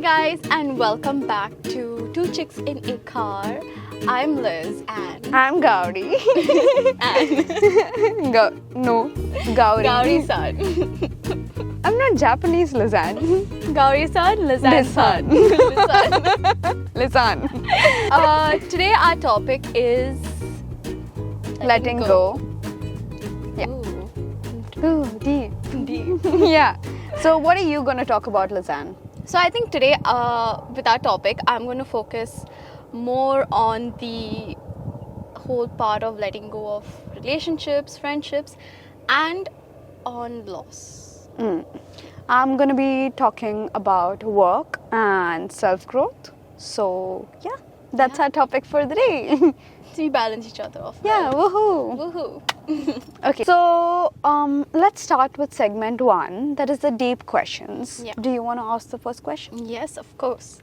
guys, and welcome back to Two Chicks in a Car. I'm Liz and I'm Gauri. Gauri. Gauri-san. I'm not Japanese, Lizanne. Gauri-san, Lizanne-san. Lizanne. Today our topic is Letting go. Yeah. Ooh, deep. Deep. Yeah. So what are you going to talk about, Lizanne? So I think today with our topic, I'm going to focus more on the whole part of letting go of relationships, friendships, and on loss. I'm going to be talking about work and self-growth. So, yeah, that's our topic for the day. So we balance each other off. Yeah, woohoo. Woohoo. Okay, so let's start with segment 1, that is the deep questions. Yeah. Do you want to ask the first question? Yes, of course.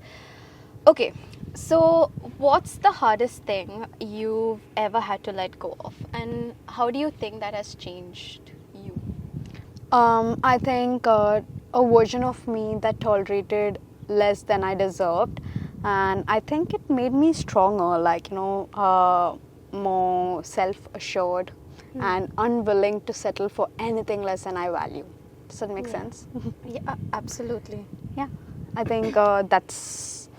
Okay, so what's the hardest thing you've ever had to let go of, and how do you think that has changed you? I think a version of me that tolerated less than I deserved, and I think it made me stronger, more self-assured and unwilling to settle for anything less than I value. Does that make sense? Yeah, absolutely. Yeah, I think that's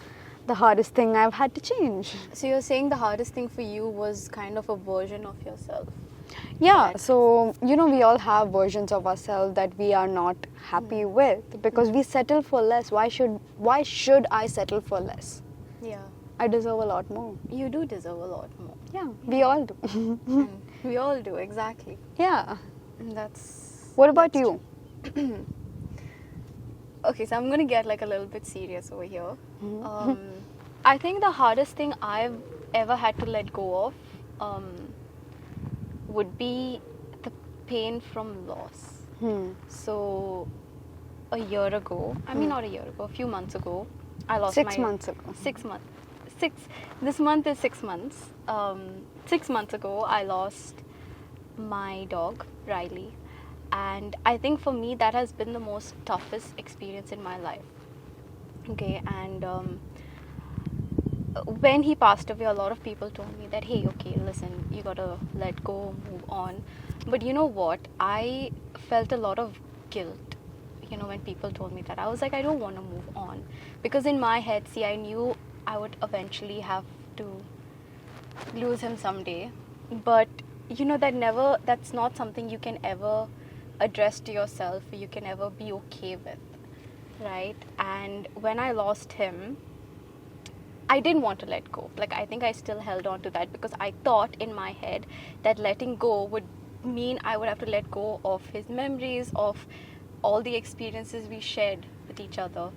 the hardest thing I've had to change. So you're saying the hardest thing for you was kind of a version of yourself. Yeah, so we all have versions of ourselves that we are not happy with because we settle for less. Why should I settle for less? Yeah. I deserve a lot more. You do deserve a lot more. Yeah, we all do. We all do, exactly. Yeah. And that's... What about you? Okay, so I'm going to get like a little bit serious over here. I think the hardest thing I've ever had to let go of would be the pain from loss. So a year ago, not a year ago, a few months ago, I lost 6 months ago. 6 months. This month is 6 months. 6 months ago, I lost my dog, Riley. And I think for me, that has been the most toughest experience in my life. Okay, and when he passed away, a lot of people told me that, hey, okay, listen, you gotta let go, move on. But you know what? I felt a lot of guilt, when people told me that. I was like, I don't want to move on. Because in my head, see, I knew I would eventually have to lose him someday. But, that's not something you can ever address to yourself, you can ever be okay with, right? And when I lost him, I didn't want to let go. I think I still held on to that because I thought in my head that letting go would mean I would have to let go of his memories, of all the experiences we shared with each other.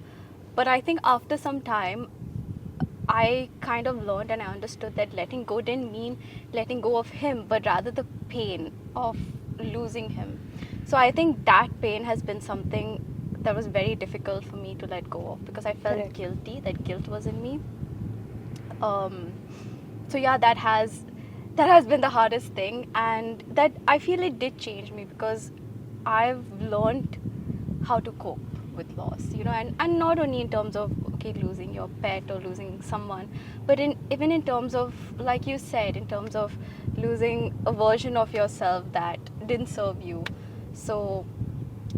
But I think after some time, I kind of learned and I understood that letting go didn't mean letting go of him, but rather the pain of losing him. So I think that pain has been something that was very difficult for me to let go of because I felt guilty, that guilt was in me. So yeah, that has been the hardest thing, and that I feel it did change me because I've learned how to cope with loss, and not only in terms of losing your pet or losing someone, but even in terms of, like you said, in terms of losing a version of yourself that didn't serve you. So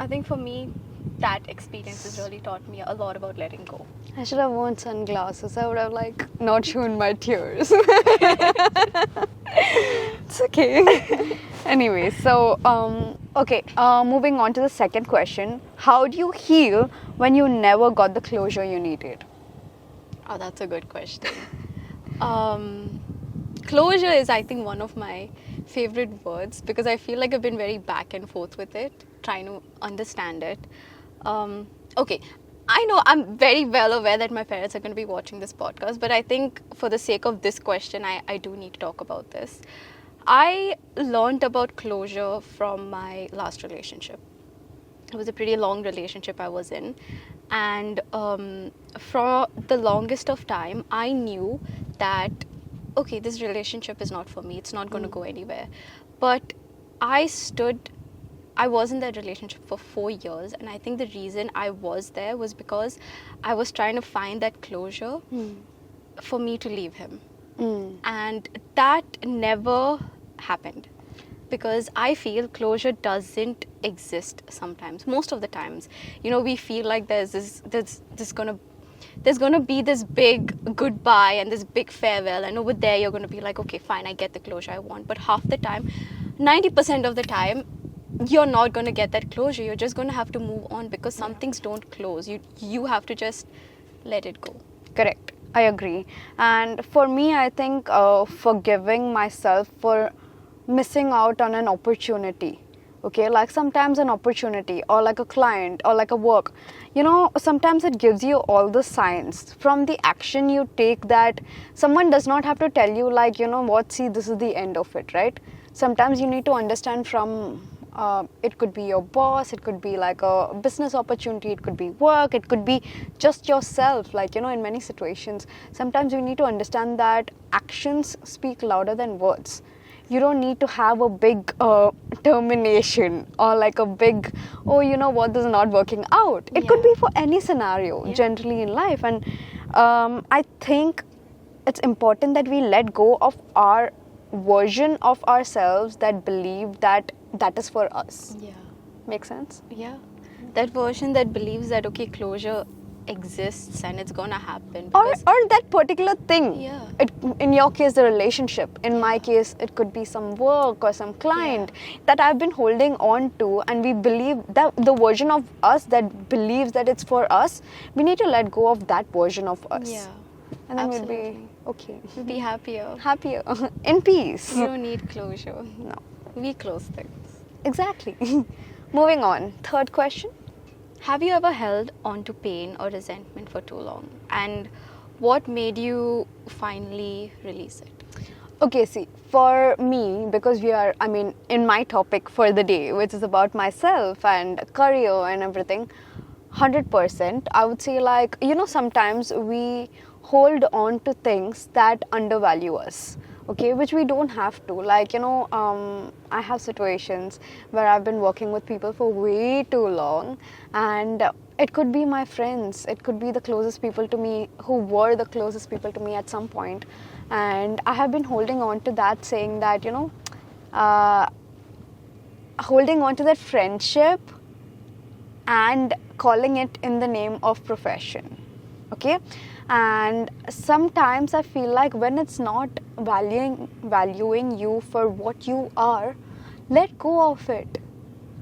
I think for me, that experience has really taught me a lot about letting go. I should have worn sunglasses. I would have not shown my tears. It's okay. Anyway, so moving on to the second question. How do you heal when you never got the closure you needed? Oh, that's a good question. Closure is, I think, one of my favorite words because I feel like I've been very back and forth with it, trying to understand it. Okay, I know I'm very well aware that my parents are going to be watching this podcast, but I think for the sake of this question, I do need to talk about this. I learned about closure from my last relationship. It was a pretty long relationship I was in, and for the longest of time, I knew that, okay, this relationship is not for me, it's not going to go anywhere. But I stood I was in that relationship for 4 years, and I think the reason I was there was because I was trying to find that closure for me to leave him. And that never happened, because I feel closure doesn't exist sometimes. Most of the times, you know, we feel like there's gonna be this big goodbye and this big farewell, and over there you're gonna be like, okay, fine, I get the closure I want. But half the time, 90% of the time, you're not gonna get that closure. You're just gonna have to move on, because some things don't close. You have to just let it go. Correct. I agree. And for me, I think forgiving myself for missing out on an opportunity. Okay, like sometimes an opportunity or like a client or like a work, you know, sometimes it gives you all the signs from the action you take, that someone does not have to tell you, like, you know what, see, this is the end of it, right? Sometimes you need to understand from it could be your boss, it could be like a business opportunity, it could be work, it could be just yourself. Like, you know, in many situations, sometimes you need to understand that actions speak louder than words. You don't need to have a big termination or like a big, oh, you know what, this is not working out. It could be for any scenario, generally in life. And I think it's important that we let go of our version of ourselves that believe that that is for us. Yeah. Make sense? Yeah. That version that believes that, okay, closure exists and it's gonna happen. Or that particular thing. Yeah. In your case, the relationship. In my case, it could be some work or some client that I've been holding on to, and we believe that the version of us that believes that it's for us, we need to let go of that version of us. Yeah. And then Absolutely. we'll be okay. Be happier. Happier. In peace. You don't need closure. No. We close things. Exactly. Moving on. Third question. Have you ever held on to pain or resentment for too long? And what made you finally release it? Okay, see, for me, because we are, in my topic for the day, which is about myself and career and everything, 100%, I would say, like, you know, sometimes we hold on to things that undervalue us, okay, which we don't have to. Like, you know, I have situations where I've been working with people for way too long, and it could be my friends, it could be the closest people to me, who were the closest people to me at some point. And I have been holding on to that, saying that, you know, holding on to that friendship and calling it in the name of profession, okay? And sometimes I feel like when it's not valuing you for what you are, let go of it.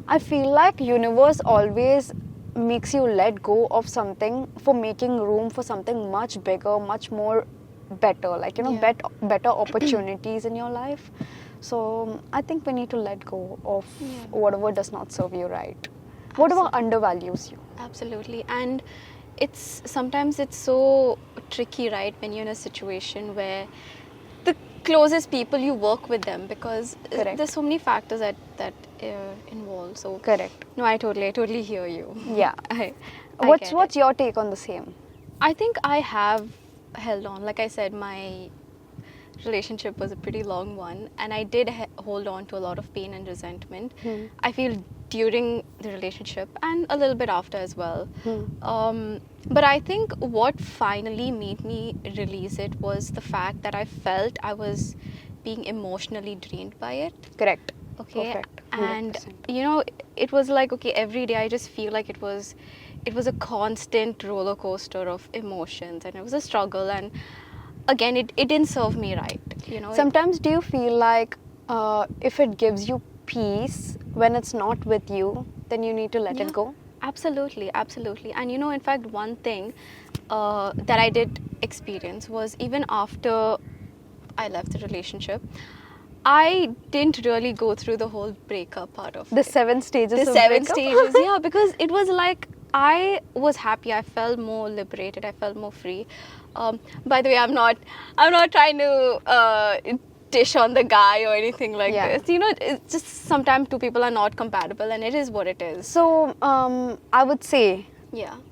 I feel like universe always makes you let go of something for making room for something much bigger, much more better, like, you know, better opportunities in your life. So I think we need to let go of whatever does not serve you right, whatever undervalues you. Absolutely. And sometimes it's so tricky, right, when you're in a situation where the closest people, you work with them, because there's so many factors that involved. So Correct. No, I totally hear you. Yeah. I What's your take on the same? I think I have held on. Like I said, my relationship was a pretty long one, and I did hold on to a lot of pain and resentment. I feel during the relationship and a little bit after as well. But I think what finally made me release it was the fact that I felt I was being emotionally drained by it. Correct. Okay. Perfect. 100%. And you know, it was like, okay, every day I just feel like it was a constant roller coaster of emotions, and it was a struggle, and again, it didn't serve me right, you know. Sometimes do you feel like if it gives you peace when it's not with you, then you need to let it go? Absolutely. And you know, in fact, one thing that I did experience was, even after I left the relationship, I didn't really go through the whole breakup part of The it. 7 stages The of 7 breakup? stages, yeah, because it was like, I was happy, I felt more liberated, I felt more free. By the way, I'm not trying to dish on the guy or anything like this. You know, it's just sometimes two people are not compatible, and it is what it is. So I would say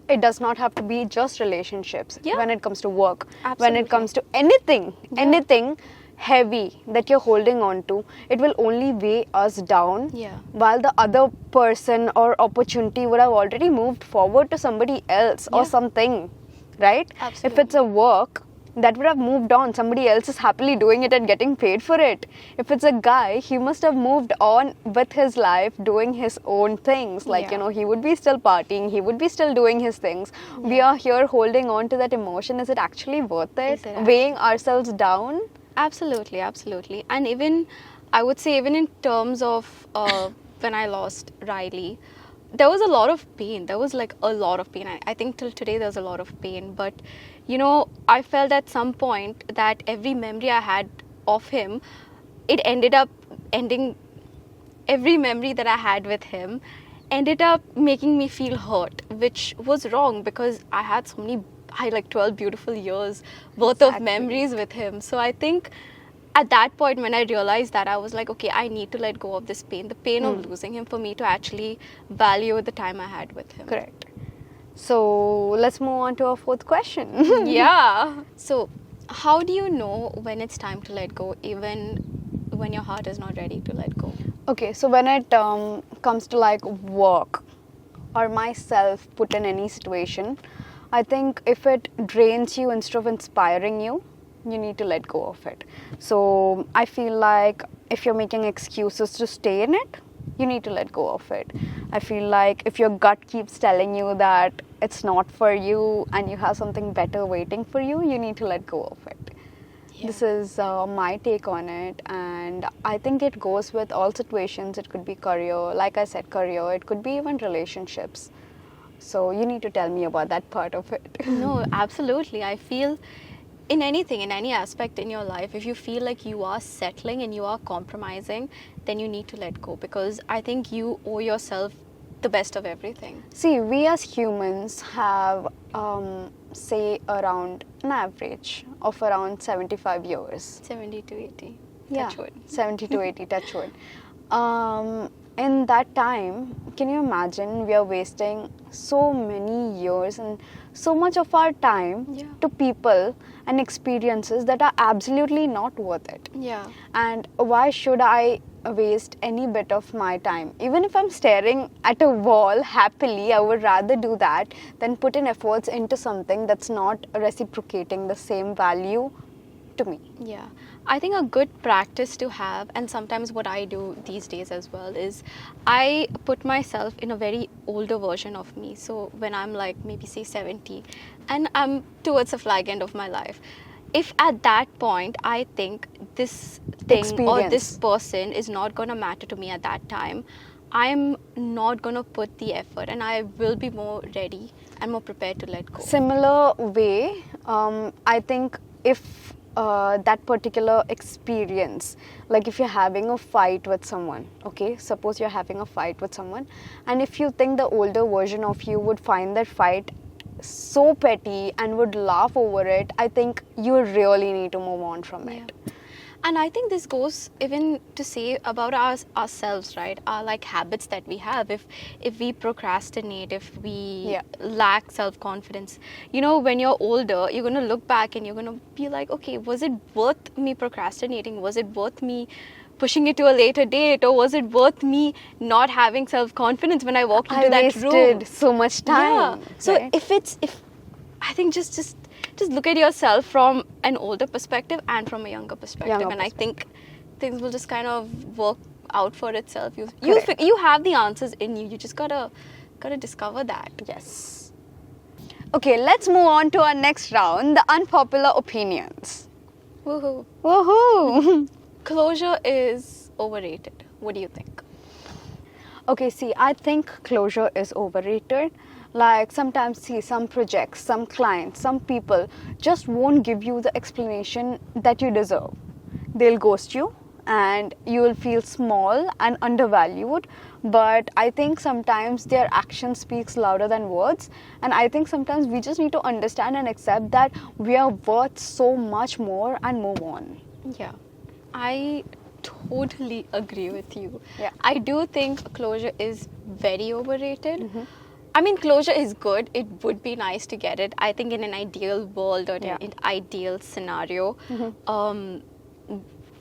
it does not have to be just relationships when it comes to work. When it comes to anything, heavy that you're holding on to, it will only weigh us down. Yeah. While the other person or opportunity would have already moved forward to somebody else or Yeah. something, right? If Absolutely. it's a work, that would have moved on. Somebody else is happily doing it and getting paid for it. If it's a guy, he must have moved on with his life, doing his own things. Like, Yeah. he would be still partying, he would be still doing his things. We Yeah. are here holding on to that emotion. Is it actually worth it? Is it Weighing ourselves down? Absolutely, absolutely. And even, I would say, even in terms of when I lost Riley, there was a lot of pain. There was like a lot of pain. I think till today there's a lot of pain. But, I felt at some point that every memory I had of him, it ended up ending, every memory that I had with him ended up making me feel hurt, which was wrong because I had I had like 12 beautiful years worth of Exactly. memories with him. So I think at that point when I realized that, I was like, okay, I need to let go of this pain, the pain of losing him, for me to actually value the time I had with him. Correct. So let's move on to our fourth question. Yeah. So how do you know when it's time to let go, even when your heart is not ready to let go? Okay, so when it comes to like work or myself put in any situation, I think if it drains you instead of inspiring you, you need to let go of it. So I feel like if you're making excuses to stay in it, you need to let go of it. I feel like if your gut keeps telling you that it's not for you and you have something better waiting for you, you need to let go of it. Yeah. This is my take on it, and I think it goes with all situations. It could be career, like I said, career. It could be even relationships. So you need to tell me about that part of it. No, absolutely. I feel in anything, in any aspect in your life, if you feel like you are settling and you are compromising, then you need to let go, because I think you owe yourself the best of everything. See, we as humans have, say, around an average of around 75 years. 70 to 80. Yeah, Touch wood. 70 to 80, touch wood. In that time, can you imagine we are wasting so many years and so much of our time Yeah. to people and experiences that are absolutely not worth it? Yeah. And why should I waste any bit of my time? Even if I'm staring at a wall happily, I would rather do that than put in efforts into something that's not reciprocating the same value to me. Yeah, I think a good practice to have, and sometimes what I do these days as well, is I put myself in a very older version of me. So when I'm like maybe say 70 and I'm towards the flag end of my life, if at that point I think this thing or this Experience. person is not going to matter to me at that time, I'm not going to put the effort, and I will be more ready and more prepared to let go. Similar way, I think if that particular experience, like if you're having a fight with someone, okay, suppose you're having a fight with someone, and if you think the older version of you would find that fight so petty and would laugh over it, I think you really need to move on from it. And I think this goes even to say about ourselves, right? Our like habits that we have. If we procrastinate, if we Yeah. lack self-confidence, when you're older, you're going to look back and you're going to be like, okay, was it worth me procrastinating? Was it worth me pushing it to a later date? Or was it worth me not having self-confidence when I walked into I that room? wasted so much time. Yeah. So right? if I think just look at yourself from an older perspective and from a younger perspective, Younger and I think things will just kind of work out for itself. You Correct. you have the answers in you. You just gotta discover that. Yes. Okay, let's move on to our next round, the unpopular opinions. Woohoo! Woohoo! Closure is overrated. What do you think? Okay, see, I think closure is overrated. Like sometimes, see, some projects, some clients, some people just won't give you the explanation that you deserve. They'll ghost you and you will feel small and undervalued. But I think sometimes their action speaks louder than words. And I think sometimes we just need to understand and accept that we are worth so much more and move on. Yeah, I totally agree with you. Yeah. I do think closure is very overrated. I mean, closure is good. It would be nice to get it. I think in an ideal world or Yeah. an ideal scenario,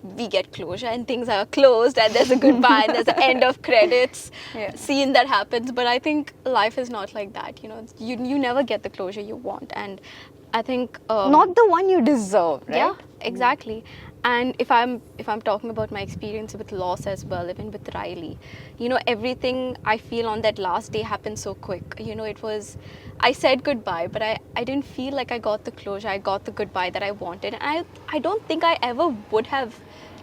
we get closure and things are closed and there's a goodbye and there's an end of credits scene that happens. But I think life is not like that. You know, you never get the closure you want, and I think Not the one you deserve, right? yeah, exactly. And if I'm talking about my experience with loss as well, even with Riley, you know, everything I feel on that last day happened so quick. You know, I said goodbye, but I didn't feel like I got the closure, I got the goodbye that I wanted. And I don't think I ever would have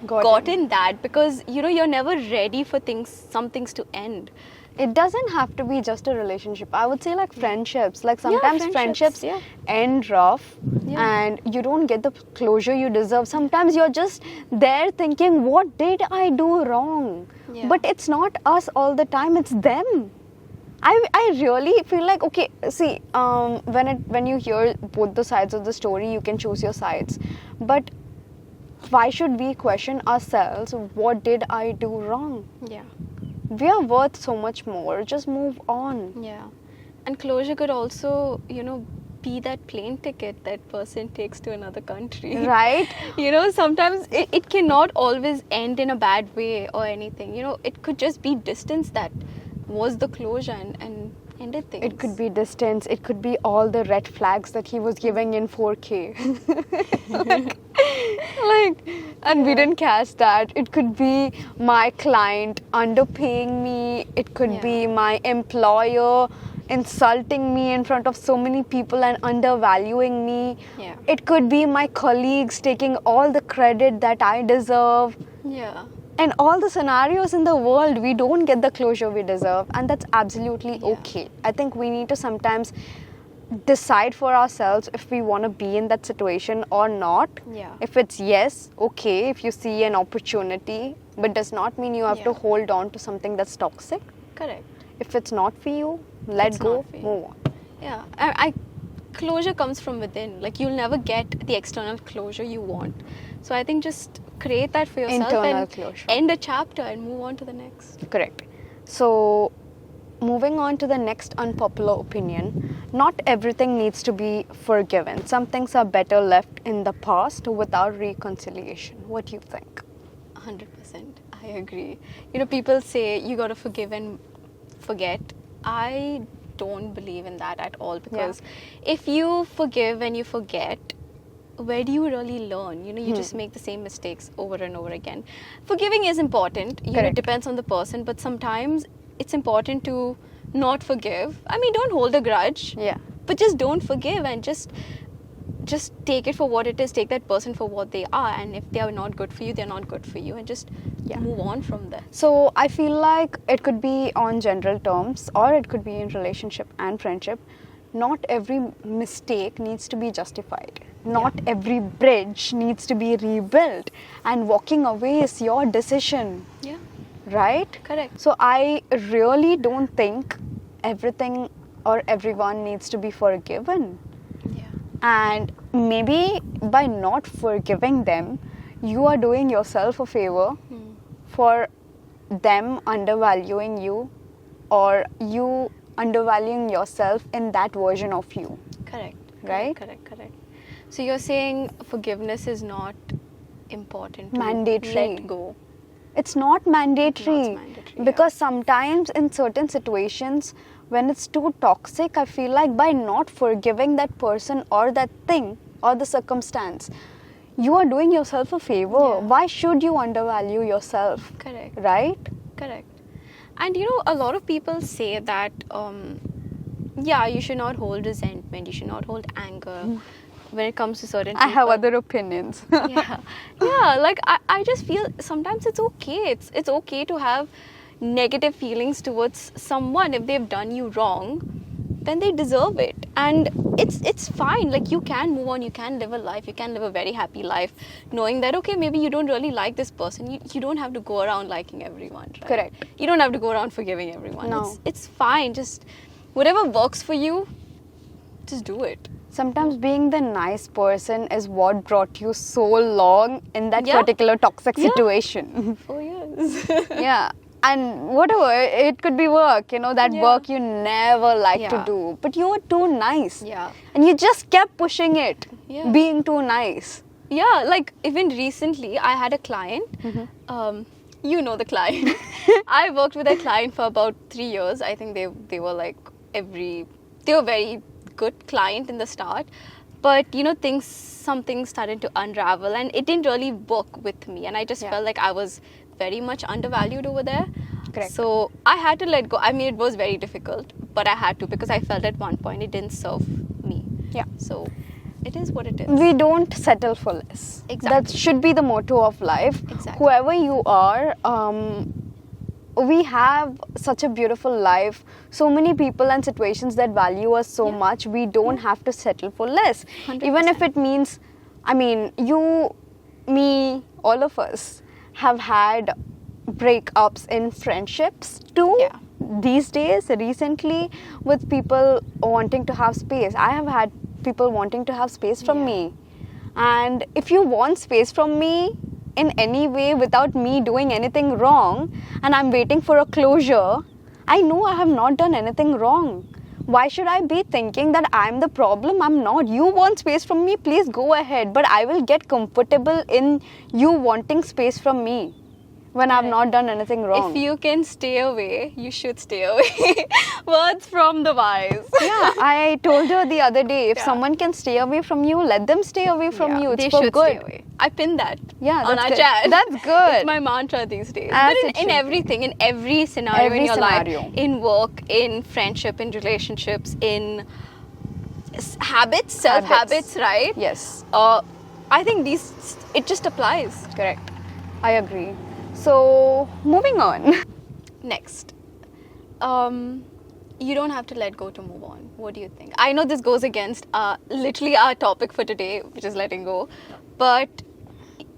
gotten that, because, you know, you're never ready for some things to end. It doesn't have to be just a relationship. I would say like friendships. Like sometimes friendships end rough and you don't get the closure you deserve. Sometimes you're just there thinking, what did I do wrong? Yeah. But it's not us all the time, it's them. I really feel like, okay, see, when you hear both the sides of the story, you can choose your sides. But why should we question ourselves? What did I do wrong? Yeah. We are worth so much more. Just move on. Yeah. And closure could also, you know, be that plane ticket that person takes to another country. Right? You know, sometimes it cannot always end in a bad way or anything. You know, it could just be distance that was the closure and ended things. It could be distance. It could be all the red flags that he was giving in 4K. And we didn't catch that. It could be my client underpaying me. It could be my employer insulting me in front of so many people and undervaluing me. Yeah. It could be my colleagues taking all the credit that I deserve. Yeah. And all the scenarios in the world, we don't get the closure we deserve, and that's absolutely okay. I think we need to sometimes decide for ourselves if we want to be in that situation or not. Yeah. If it's yes, okay, if you see an opportunity, but does not mean you have to hold on to something that's toxic. Correct. If it's not for you, let go, move on. Yeah. I closure comes from within. Like, you'll never get the external closure you want. So I think just create that for yourself Internal and closure. end a chapter and move on to the next. Correct. So, moving on to the next unpopular opinion, not everything needs to be forgiven. Some things are better left in the past without reconciliation. What do you think? 100%. I agree. You know, people say you got to forgive and forget. I don't believe in that at all, because if you forgive and you forget, where do you really learn? You know, you just make the same mistakes over and over again. Forgiving is important. You know, it depends on the person, but sometimes it's important to not forgive. I mean, don't hold a grudge. Yeah. But just don't forgive and just take it for what it is. Take that person for what they are, and if they are not good for you, they're not good for you, and just move on from there. So I feel like it could be on general terms, or it could be in relationship and friendship. Not every mistake needs to be justified. Not every bridge needs to be rebuilt, and walking away is your decision. Yeah. Right? Correct. So I really don't think everything or everyone needs to be forgiven. Yeah. And maybe by not forgiving them, you are doing yourself a favor for them undervaluing you, or you undervaluing yourself in that version of you. Correct. Right? Correct. So you're saying forgiveness is not important. Mandatory. Let go. It's not mandatory. It's not mandatory, Because sometimes in certain situations, when it's too toxic, I feel like by not forgiving that person or that thing or the circumstance, you are doing yourself a favor. Yeah. Why should you undervalue yourself? Correct. Right? Correct. And you know, a lot of people say that, you should not hold resentment, you should not hold anger when it comes to certain people. I have other opinions. Like I just feel sometimes it's okay. It's okay to have negative feelings towards someone. If they've done you wrong, then they deserve it, and it's fine. Like, you can move on, you can live a life, you can live a very happy life, knowing that okay, maybe you don't really like this person. You don't have to go around liking everyone, right? Correct. You don't have to go around forgiving everyone. No. It's fine. Just whatever works for you, just do it. Sometimes being the nice person is what brought you so long in that particular toxic situation. 4 years. Yeah. And whatever, it could be work, that work you never like to do. But you were too nice. Yeah. And you just kept pushing it, Yeah. being too nice. yeah, like even recently, I had a client. You know the client. I worked with a client for about 3 years. I think they were like they were very good client in the start, but something started to unravel, and it didn't really work with me, and I just Yeah. felt like I was very much undervalued over there. Correct. So I had to let go. I mean, it was very difficult, but I had to because I felt at one point it didn't serve me. Yeah. So it is what it is. We don't settle for less. Exactly. That should be the motto of life. Exactly. Whoever you are, we have such a beautiful life. So many people and situations that value us so Yeah. much. We don't have to settle for less. 100%. Even if it means, I mean, you, me, all of us have had breakups in friendships too. Yeah. These days, recently, with people wanting to have space. I have had people wanting to have space from Yeah. me. And if you want space from me in any way without me doing anything wrong, and I'm waiting for a closure, I know I have not done anything wrong. Why should I be thinking that I'm the problem? I'm not. You want space from me, please go ahead. But I will get comfortable in you wanting space from me when I've not done anything wrong. If you can stay away, you should stay away. Words from the wise. Yeah, I told her the other day, if Yeah. someone can stay away from you, let them stay away from Yeah, you. It's they for should good. stay away. I pinned that Yeah, on that's our good. chat. That's good. It's my mantra these days. As But it should in be. everything, in every scenario Every in your scenario. life, in work, in friendship, in relationships, in habits, self habits, right? Yes, I think it just applies. correct. I agree. So, moving on. Next, you don't have to let go to move on. What do you think? I know this goes against literally our topic for today, which is letting go. But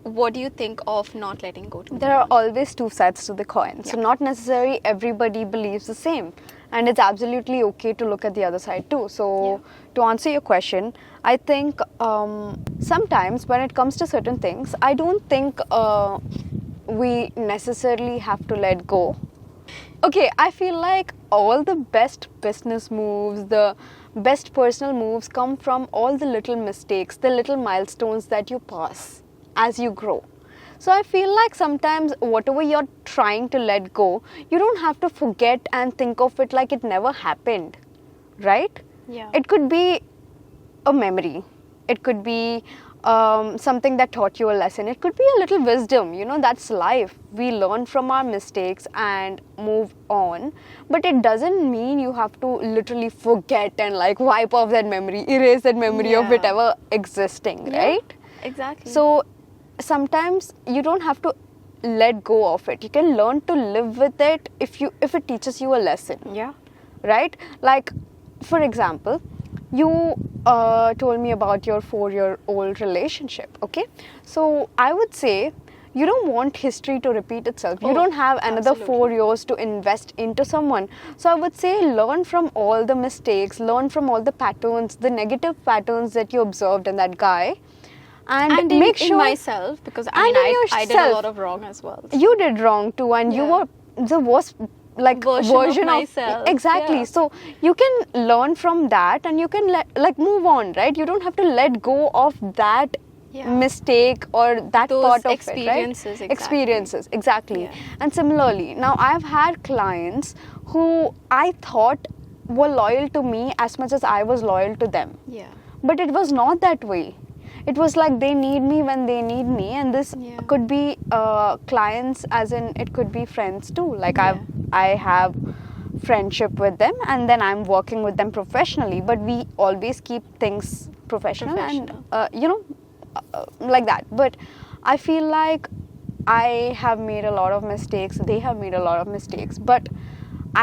what do you think of not letting go to move There are on? always two sides to the coin. So, Yeah. not necessarily everybody believes the same. And it's absolutely okay to look at the other side too. So, to answer your question, I think sometimes when it comes to certain things, I don't think we necessarily have to let go. Okay, I feel like all the best business moves, the best personal moves come from all the little mistakes, the little milestones that you pass as you grow. So I feel like sometimes whatever you're trying to let go, you don't have to forget and think of it like it never happened, right? Yeah. It could be a memory. It could be something that taught you a lesson. It could be a little wisdom. That's life. We learn from our mistakes and move on. But it doesn't mean you have to literally forget and like wipe off that memory, erase that memory of Yeah. it ever existing, Yeah. right? Exactly. So sometimes you don't have to let go of it. You can learn to live with it if it teaches you a lesson. yeah. Right? Like, for example, you told me about your 4-year-old relationship, okay? So I would say you don't want history to repeat itself. You Oh, don't have another absolutely. 4 years to invest into someone. So I would say learn from all the mistakes, learn from all the patterns, the negative patterns that you observed in that guy, and in, make in sure myself, because And in I did a yourself. lot of wrong as well. you did wrong too, and you Yeah. were the worst Version of myself, exactly. yeah. So you can learn from that, and you can move on, right? You don't have to let go of that Yeah. mistake or that Those part of experiences, it, right? exactly. Experiences, exactly. Yeah. And similarly, now I've had clients who I thought were loyal to me as much as I was loyal to them. Yeah. But it was not that way. It was like they need me when they need me, and this Yeah. could be clients, as in it could be friends too. Like Yeah. I have friendship with them, and then I'm working with them professionally. But we always keep things professional, and like that. But I feel like I have made a lot of mistakes. They have made a lot of mistakes, but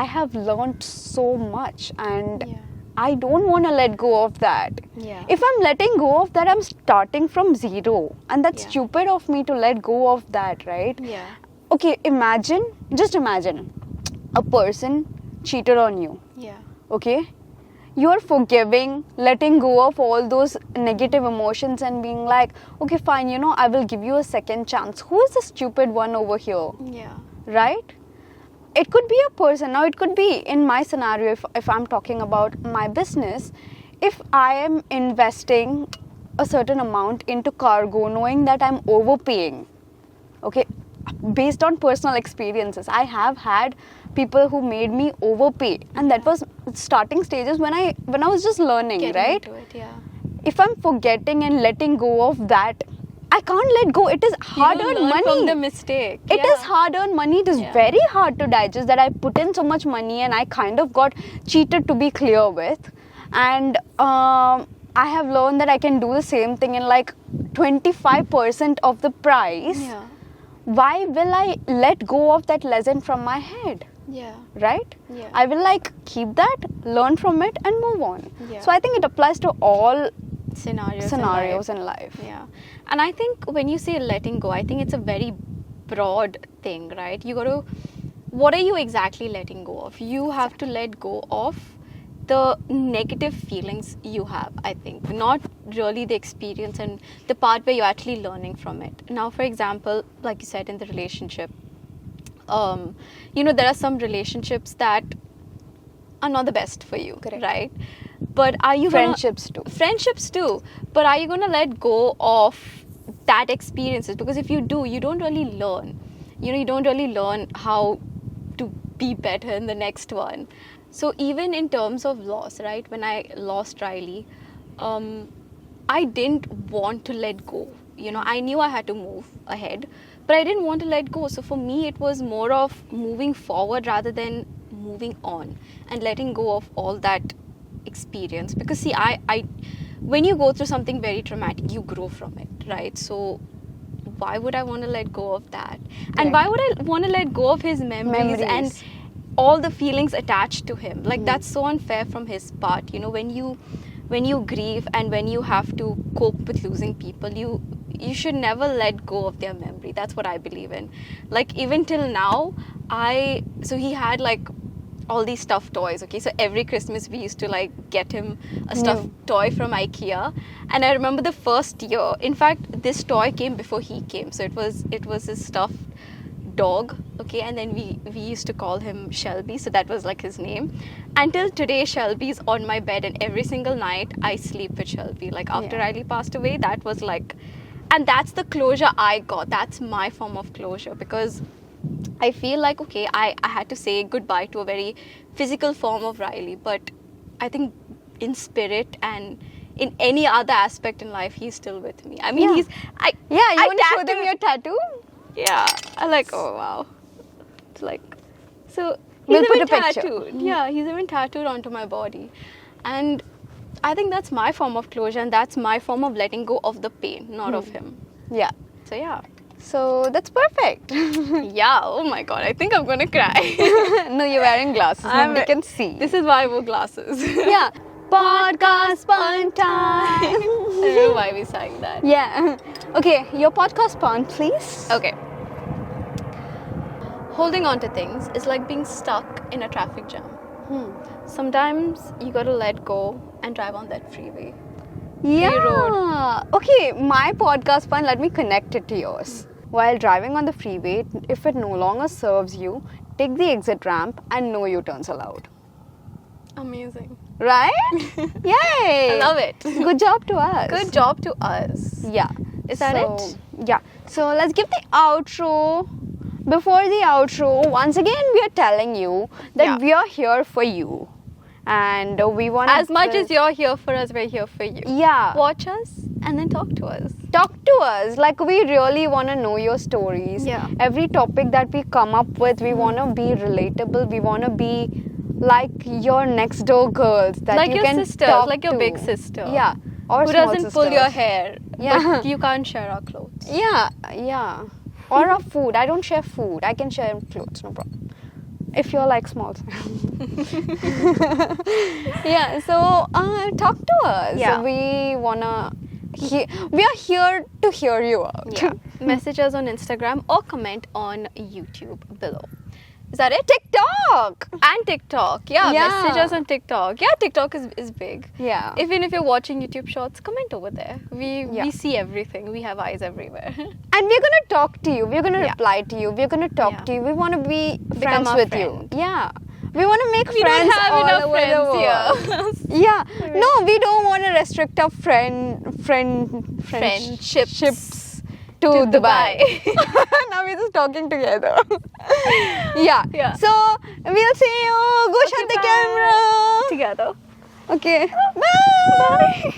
I have learned so much, and Yeah. I don't want to let go of that. Yeah. If I'm letting go of that, I'm starting from zero. And that's Yeah. stupid of me to let go of that, right? Yeah. Okay, just imagine a person cheated on you, Yeah. okay? You're forgiving, letting go of all those negative emotions and being like, okay, fine, I will give you a second chance. Who is the stupid one over here, Yeah. right? It could be a person. Now, it could be in my scenario, if I'm talking about my business, if I am investing a certain amount into cargo knowing that I'm overpaying. Okay, based on personal experiences, I have had people who made me overpay, and that was starting stages when I was just learning, Getting right? into it, yeah. If I'm forgetting and letting go of that, I can't let go. It is hard You earned learn money. from the mistake. It is hard earned money. It is Yeah. very hard to digest that I put in so much money and I kind of got cheated, to be clear with. And I have learned that I can do the same thing in like 25% of the price. Yeah. Why will I let go of that lesson from my head? Yeah. Right? Yeah. I will like keep that, learn from it, and move on. Yeah. So I think it applies to all Scenarios in life. Yeah. And I think when you say letting go, I think it's a very broad thing, right? You got to, what are you exactly letting go of? You have to let go of the negative feelings you have, I think, not really the experience and the part where you're actually learning from it. Now, for example, like you said, in the relationship, there are some relationships that are not the best for you, Correct. right? But are you Friendships too. Friendships too. But are you going to let go of that experiences? Because if you do, you don't really learn. You don't really learn how to be better in the next one. So even in terms of loss, right? When I lost Riley, I didn't want to let go. I knew I had to move ahead, but I didn't want to let go. So for me, it was more of moving forward rather than moving on and letting go of all that experience. Because see, I when you go through something very traumatic, you grow from it, right? So why would I want to let go of that? And why would I want to let go of his memories and all the feelings attached to him? Like that's so unfair from his part. When you grieve and when you have to cope with losing people, you should never let go of their memory. That's what I believe in. Like even till now, so he had like all these stuffed toys, okay? So every Christmas we used to like get him a stuffed toy from IKEA. And I remember the first year, in fact, this toy came before he came. So it was a stuffed dog, okay? And then we used to call him Shelby, so that was like his name. Until today, Shelby's on my bed, and every single night I sleep with Shelby. Like after Riley passed away, that was like, and that's the closure I got. That's my form of closure, because I feel like, okay, I had to say goodbye to a very physical form of Riley, but I think in spirit and in any other aspect in life, he's still with me. I mean, you want to show them your tattoo? Yeah, I like, oh wow. It's like, so We'll he's put even a picture. tattooed. Yeah, he's even tattooed onto my body. And I think that's my form of closure, and that's my form of letting go of the pain, not of him. Yeah. So yeah. So that's perfect. Yeah, oh my god, I think I'm gonna cry. No, you're wearing glasses. Nobody can see. This is why I wore glasses. Yeah. Podcast fun time. I don't know why we sang that. Yeah. Okay, your podcast pun, please. Okay. Holding on to things is like being stuck in a traffic jam. Sometimes you gotta let go and drive on that freeway. Yeah. Okay, my podcast pun, let me connect it to yours. While driving on the freeway, if it no longer serves you, take the exit ramp and no U-turns allowed. Amazing. Right? Yay! I love it. Good job to us. Good job to us. Yeah. Is that it? Yeah. So let's give the outro. Before the outro, once again, we are telling you that we are here for you. And we want as much as you're here for us, we're here for you. Yeah. Watch us and then talk to us. Talk to us. Like, we really want to know your stories. Yeah. Every topic that we come up with, we want to be relatable. We want to be like your next door girls that like you your can sister, talk like your to. big sister. Yeah. Or who small doesn't pull sisters. your hair. Yeah. But you can't share our clothes. Yeah. Yeah. Or of food. I don't share food. I can share clothes. No problem. If you're like small. Yeah. So talk to us. Yeah. We wanna. We are here to hear you out. Yeah. Message us on Instagram or comment on YouTube below. Is that it? TikTok. And TikTok. Yeah. Yeah. Message us on TikTok. Yeah, TikTok is big. Yeah. Even if you're watching YouTube Shorts, comment over there. We see everything. We have eyes everywhere. And we're gonna talk to you. We're gonna reply to you. We're gonna talk Yeah. to you. We want to be Become friends our with friend. you. Yeah. We want to make We friends don't have all enough over friends the world. here. Yeah. No, we don't want to restrict our friendships to Dubai. Now we're just talking together. Yeah. Yeah. So we'll see you. Go shut the bye. camera. Together. Okay. Bye.